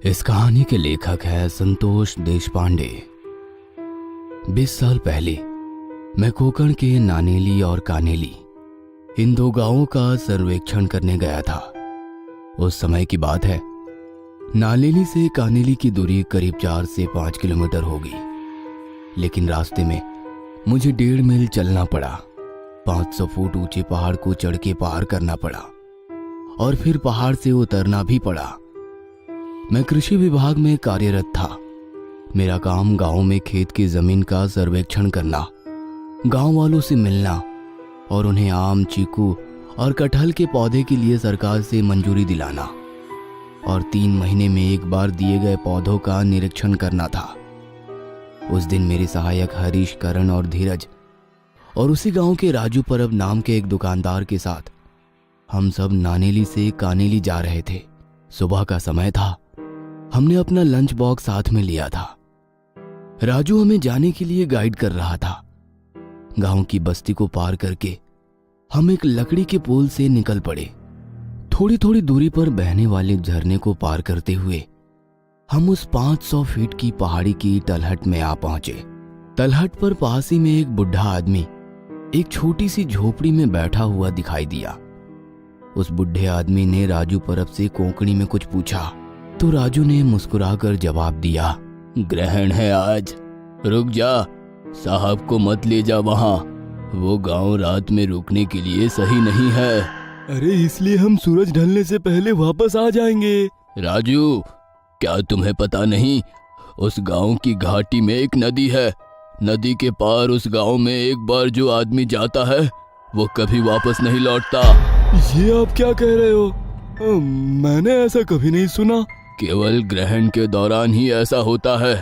इस कहानी के लेखक है संतोष देशपांडे। 20 साल पहले मैं कोकण के नानेली और कानेली इन दो गांवों का सर्वेक्षण करने गया था। उस समय की बात है। नानेली से कानेली की दूरी करीब 4 से 5 किलोमीटर होगी, लेकिन रास्ते में मुझे 1.5 मील चलना पड़ा। 500 फुट ऊंचे पहाड़ को चढ़ के पार करना पड़ा और फिर पहाड़ से उतरना भी पड़ा। मैं कृषि विभाग में कार्यरत था। मेरा काम गांव में खेत की जमीन का सर्वेक्षण करना, गांव वालों से मिलना और उन्हें आम, चीकू और कटहल के पौधे के लिए सरकार से मंजूरी दिलाना और 3 महीने में एक बार दिए गए पौधों का निरीक्षण करना था। उस दिन मेरे सहायक हरीश, करण और धीरज और उसी गांव के राजू परब नाम के एक दुकानदार के साथ हम सब नानेली से कानेली जा रहे थे। सुबह का समय था। हमने अपना लंच बॉक्स साथ में लिया था। राजू हमें जाने के लिए गाइड कर रहा था। गांव की बस्ती को पार करके हम एक लकड़ी के पुल से निकल पड़े। थोड़ी थोड़ी दूरी पर बहने वाले झरने को पार करते हुए हम उस 500 फीट की पहाड़ी की तलहट में आ पहुंचे। तलहट पर पास ही में एक बुढ़ा आदमी एक छोटी सी झोपड़ी में बैठा हुआ दिखाई दिया। उस बुढ़े आदमी ने राजू परब से कोंकणी में कुछ पूछा तो राजू ने मुस्कुराकर जवाब दिया, ग्रहण है आज, रुक जा, साहब को मत ले जा वहां, वो गांव रात में रुकने के लिए सही नहीं है। अरे इसलिए हम सूरज ढलने से पहले वापस आ जाएंगे। राजू, क्या तुम्हें पता नहीं, उस गांव की घाटी में एक नदी है। नदी के पार उस गांव में एक बार जो आदमी जाता है वो कभी वापस नहीं लौटता। ये आप क्या कह रहे हो? मैंने ऐसा कभी नहीं सुना। केवल ग्रहण के दौरान ही ऐसा होता है।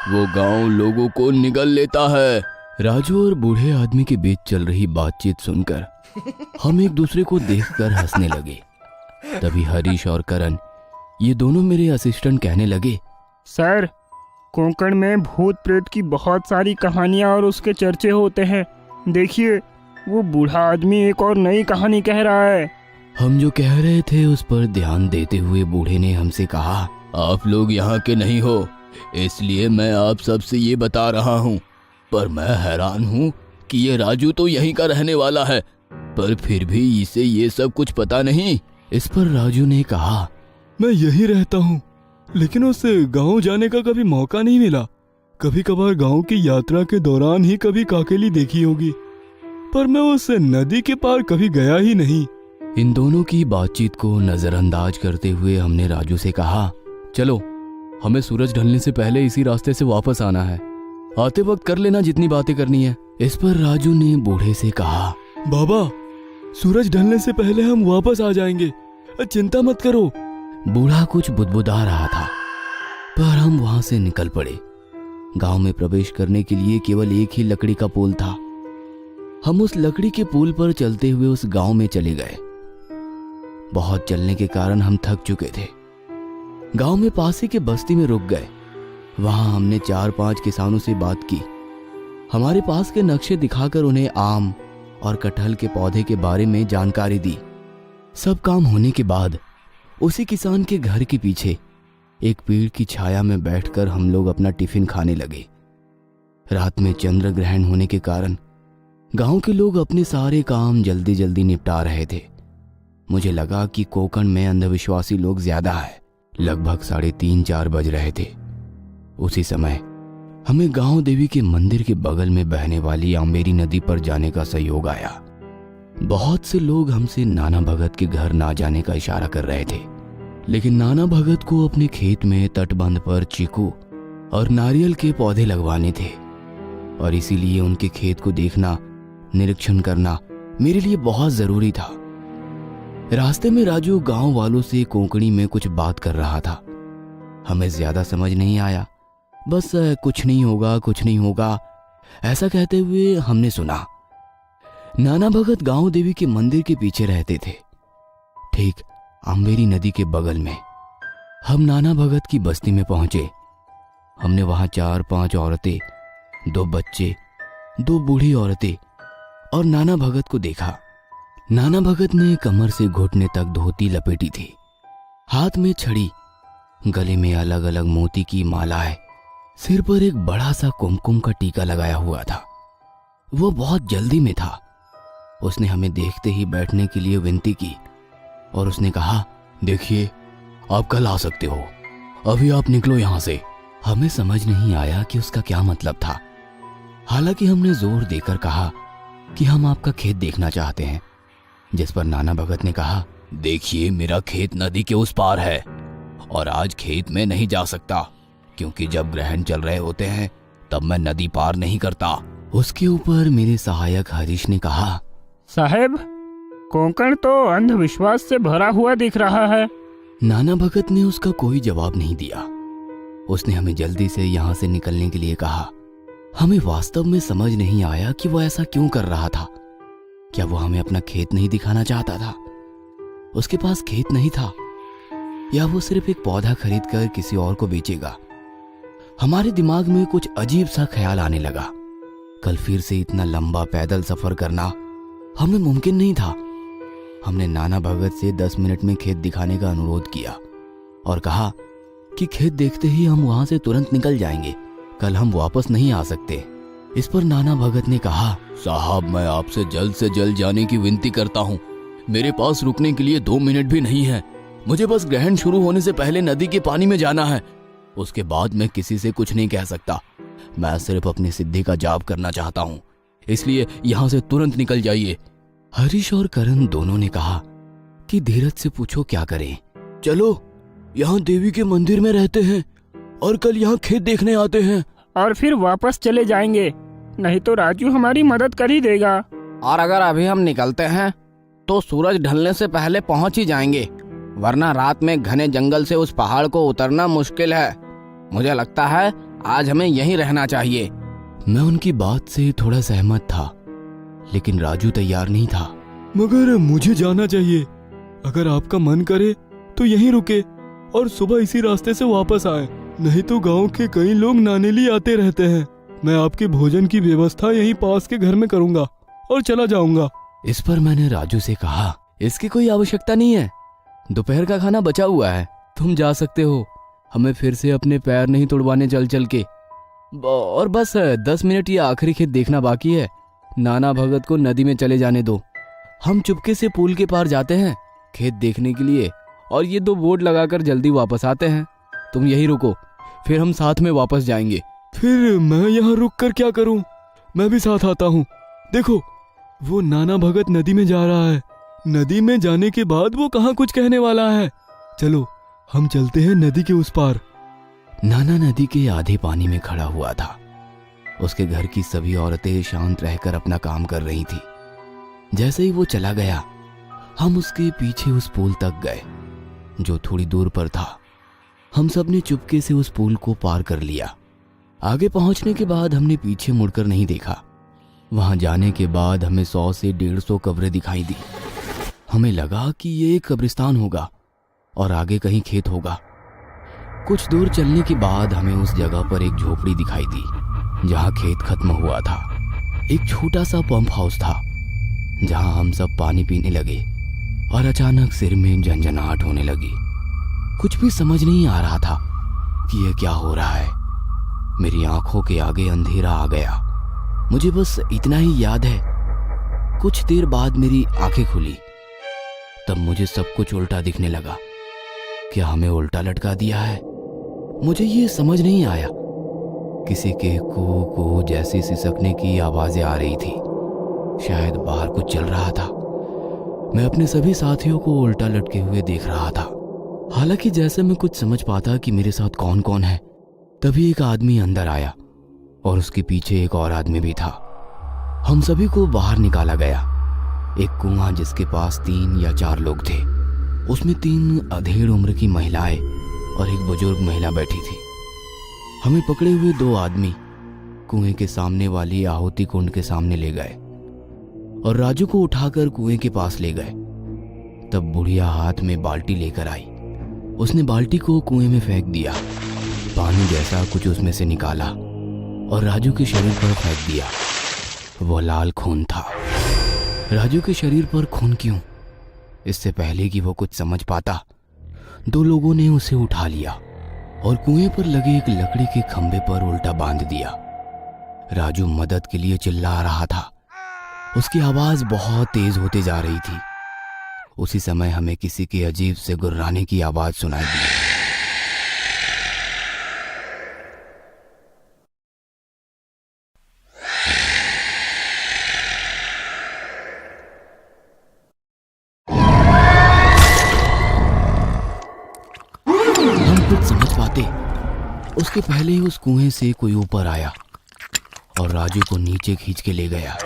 वो गांव लोगों को निगल लेता है। राजू और बूढ़े आदमी के बीच चल रही बातचीत सुनकर हम एक दूसरे को देखकर हंसने लगे। तभी हरीश और करण, ये दोनों मेरे असिस्टेंट, कहने लगे, सर, कोंकण में भूत प्रेत की बहुत सारी कहानियां और उसके चर्चे होते हैं। देखिए, वो बूढ़ा आदमी एक और नई कहानी कह रहा है। हम जो कह रहे थे उस पर ध्यान देते हुए बूढ़े ने हमसे कहा, आप लोग यहाँ के नहीं हो, इसलिए मैं आप सबसे ये बता रहा हूँ, पर मैं हैरान हूँ कि ये राजू तो यहीं का रहने वाला है, पर फिर भी इसे ये सब कुछ पता नहीं। इस पर राजू ने कहा, मैं यहीं रहता हूँ, लेकिन उससे गांव जाने का कभी मौका नहीं मिला। कभी कभार गांव की यात्रा के दौरान ही कभी काकेली देखी होगी, पर मैं उस नदी के पार कभी गया ही नहीं। इन दोनों की बातचीत को नजरअंदाज करते हुए हमने राजू से कहा, चलो, हमें सूरज ढलने से पहले इसी रास्ते से वापस आना है। आते वक्त कर लेना जितनी बातें करनी है। इस पर राजू ने बूढ़े से कहा, बाबा, सूरज ढलने से पहले हम वापस आ जाएंगे, चिंता मत करो। बूढ़ा कुछ बुदबुदा रहा था, पर हम वहां से निकल पड़े। गांव में प्रवेश करने के लिए केवल एक ही लकड़ी का पुल था। हम उस लकड़ी के पुल पर चलते हुए उस गांव में चले गए। बहुत चलने के कारण हम थक चुके थे। गांव में पास ही के बस्ती में रुक गए। वहां हमने 4-5 किसानों से बात की। हमारे पास के नक्शे दिखाकर उन्हें आम और कटहल के पौधे के बारे में जानकारी दी। सब काम होने के बाद उसी किसान के घर के पीछे एक पेड़ की छाया में बैठकर हम लोग अपना टिफिन खाने लगे। रात में चंद्र ग्रहण होने के कारण गांव के लोग अपने सारे काम जल्दी जल्दी निपटा रहे थे। मुझे लगा कि कोकण में अंधविश्वासी लोग ज्यादा है। लगभग 3:30-4 बज रहे थे। उसी समय हमें गांव देवी के मंदिर के बगल में बहने वाली आंबेरी नदी पर जाने का सहयोग आया। बहुत से लोग हमसे नाना भगत के घर ना जाने का इशारा कर रहे थे, लेकिन नाना भगत को अपने खेत में तटबंध पर चीकू और नारियल के पौधे लगवाने थे और इसीलिए उनके खेत को देखना, निरीक्षण करना मेरे लिए बहुत जरूरी था। रास्ते में राजू गांव वालों से कोंकणी में कुछ बात कर रहा था। हमें ज्यादा समझ नहीं आया, बस कुछ नहीं होगा, कुछ नहीं होगा, ऐसा कहते हुए हमने सुना। नाना भगत गांव देवी के मंदिर के पीछे रहते थे, ठीक आंबेरी नदी के बगल में। हम नाना भगत की बस्ती में पहुंचे। हमने वहां 4-5 औरतें, 2 बच्चे, 2 बूढ़ी औरतें और नाना भगत को देखा। नाना भगत ने कमर से घुटने तक धोती लपेटी थी, हाथ में छड़ी गले में अलग अलग मोती की मालाएं, सिर पर एक बड़ा सा कुमकुम का टीका लगाया हुआ था। वो बहुत जल्दी में था। उसने हमें देखते ही बैठने के लिए विनती की और उसने कहा, देखिए आप कल आ सकते हो, अभी आप निकलो यहां से। हमें समझ नहीं आया कि उसका क्या मतलब था। हालांकि हमने जोर देकर कहा कि हम आपका खेत देखना चाहते हैं, जिस पर नाना भगत ने कहा, देखिए मेरा खेत नदी के उस पार है और आज खेत में नहीं जा सकता, क्योंकि जब ग्रहण चल रहे होते हैं तब मैं नदी पार नहीं करता। उसके ऊपर मेरे सहायक हरीश ने कहा, साहब, कोंकण तो अंधविश्वास से भरा हुआ दिख रहा है। नाना भगत ने उसका कोई जवाब नहीं दिया। उसने हमें जल्दी से यहाँ से निकलने के लिए कहा। हमें वास्तव में समझ नहीं आया कि वो ऐसा क्यों कर रहा था। क्या वो हमें अपना खेत नहीं दिखाना चाहता था? उसके पास खेत नहीं था, या वो सिर्फ एक पौधा खरीद कर किसी और को बेचेगा? हमारे दिमाग में कुछ अजीब सा ख्याल आने लगा। कल फिर से इतना लंबा पैदल सफर करना हमें मुमकिन नहीं था। हमने नाना भगत से 10 मिनट में खेत दिखाने का अनुरोध किया और कहा कि खेत देखते ही हम वहां से तुरंत निकल जाएंगे, कल हम वापस नहीं आ सकते। इस पर नाना भगत ने कहा, साहब मैं आपसे जल्द से जल्द जाने की विनती करता हूँ। मेरे पास रुकने के लिए 2 मिनट भी नहीं है। मुझे बस ग्रहण शुरू होने से पहले नदी के पानी में जाना है। उसके बाद मैं किसी से कुछ नहीं कह सकता। मैं सिर्फ अपनी सिद्धि का जाप करना चाहता हूँ, इसलिए यहाँ से तुरंत निकल जाइए। हरीश और करण दोनों ने कहा कि धीरज से पूछो क्या करें। चलो यहाँ देवी के मंदिर में रहते हैं और कल यहाँ खेत देखने आते हैं और फिर वापस चले जाएंगे, नहीं तो राजू हमारी मदद कर ही देगा। और अगर अभी हम निकलते हैं तो सूरज ढलने से पहले पहुंच ही जाएंगे, वरना रात में घने जंगल से उस पहाड़ को उतरना मुश्किल है। मुझे लगता है आज हमें यहीं रहना चाहिए। मैं उनकी बात से थोड़ा सहमत था, लेकिन राजू तैयार नहीं था। मगर मुझे जाना चाहिए। अगर आपका मन करे तो यहीं रुके और सुबह इसी रास्ते से वापस आए, नहीं तो गांव के कई लोग नानेली आते रहते हैं। मैं आपके भोजन की व्यवस्था यहीं पास के घर में करूंगा और चला जाऊंगा। इस पर मैंने राजू से कहा, इसकी कोई आवश्यकता नहीं है, दोपहर का खाना बचा हुआ है, तुम जा सकते हो। हमें फिर से अपने पैर नहीं तुड़वाने चल चल के। और बस 10 मिनट ये आखिरी खेत देखना बाकी है। नाना भगत को नदी में चले जाने दो। हम चुपके से पुल के पार जाते हैं खेत देखने के लिए और ये 2 बोर्ड लगाकर जल्दी वापस आते हैं। तुम यहीं रुको, फिर हम साथ में वापस जाएंगे। फिर मैं यहाँ रुक कर क्या करूं? मैं भी साथ आता हूँ। देखो वो नाना भगत नदी में जा रहा है। नदी में जाने के बाद वो कहाँ कुछ कहने वाला है। चलो हम चलते हैं नदी के उस पार। नाना नदी के आधे पानी में खड़ा हुआ था। उसके घर की सभी औरतें शांत रहकर अपना काम कर रही थी। जैसे ही वो चला गया, हम उसके पीछे उस पुल तक गए जो थोड़ी दूर पर था। हम सब ने चुपके से उस पुल को पार कर लिया। आगे पहुंचने के बाद हमने पीछे मुड़कर नहीं देखा। वहां जाने के बाद हमें 100 से 150 कब्रें दिखाई दी। हमें लगा कि ये एक कब्रिस्तान होगा और आगे कहीं खेत होगा। कुछ दूर चलने के बाद हमें उस जगह पर एक झोपड़ी दिखाई दी जहां खेत खत्म हुआ था। एक छोटा सा पंप हाउस था जहां हम सब पानी पीने लगे और अचानक सिर में झंझनाहट होने लगी। कुछ भी समझ नहीं आ रहा था कि यह क्या हो रहा है। मेरी आंखों के आगे अंधेरा आ गया। मुझे बस इतना ही याद है, कुछ देर बाद मेरी आंखें खुली, तब मुझे सब कुछ उल्टा दिखने लगा। क्या हमें उल्टा लटका दिया है? मुझे ये समझ नहीं आया। किसी के को जैसी सिसकने की आवाजें आ रही थी। शायद बाहर कुछ चल रहा था। मैं अपने सभी साथियों को उल्टा लटके हुए देख रहा था। हालांकि जैसे मैं कुछ समझ पाता कि मेरे साथ कौन कौन है, तभी एक आदमी अंदर आया और उसके पीछे एक और आदमी भी था। हम सभी को बाहर निकाला गया। एक कुआं जिसके पास 3 या 4 लोग थे, उसमें 3 अधेड़ उम्र की महिलाएं और एक बुजुर्ग महिला बैठी थी। हमें पकड़े हुए 2 आदमी कुएं के सामने वाली आहुति कुंड के सामने ले गए और राजू को उठाकर कुएं के पास ले गए। तब बुढ़िया हाथ में बाल्टी लेकर आई। उसने बाल्टी को कुएं में फेंक दिया। पानी जैसा कुछ उसमें से निकाला और राजू के शरीर पर फेंक दिया। वो लाल खून था। राजू के शरीर पर खून क्यों? इससे पहले कि वो कुछ समझ पाता, 2 लोगों ने उसे उठा लिया और कुएं पर लगे एक लकड़ी के खंभे पर उल्टा बांध दिया। राजू मदद के लिए चिल्ला रहा था। उसकी आवाज बहुत तेज होते जा रही थी। उसी समय हमें किसी के अजीब से गुर्राने की आवाज सुनाई दी। हम कुछ समझ पाते उसके पहले ही उस कुएं से कोई ऊपर आया और राजू को नीचे खींच के ले गया।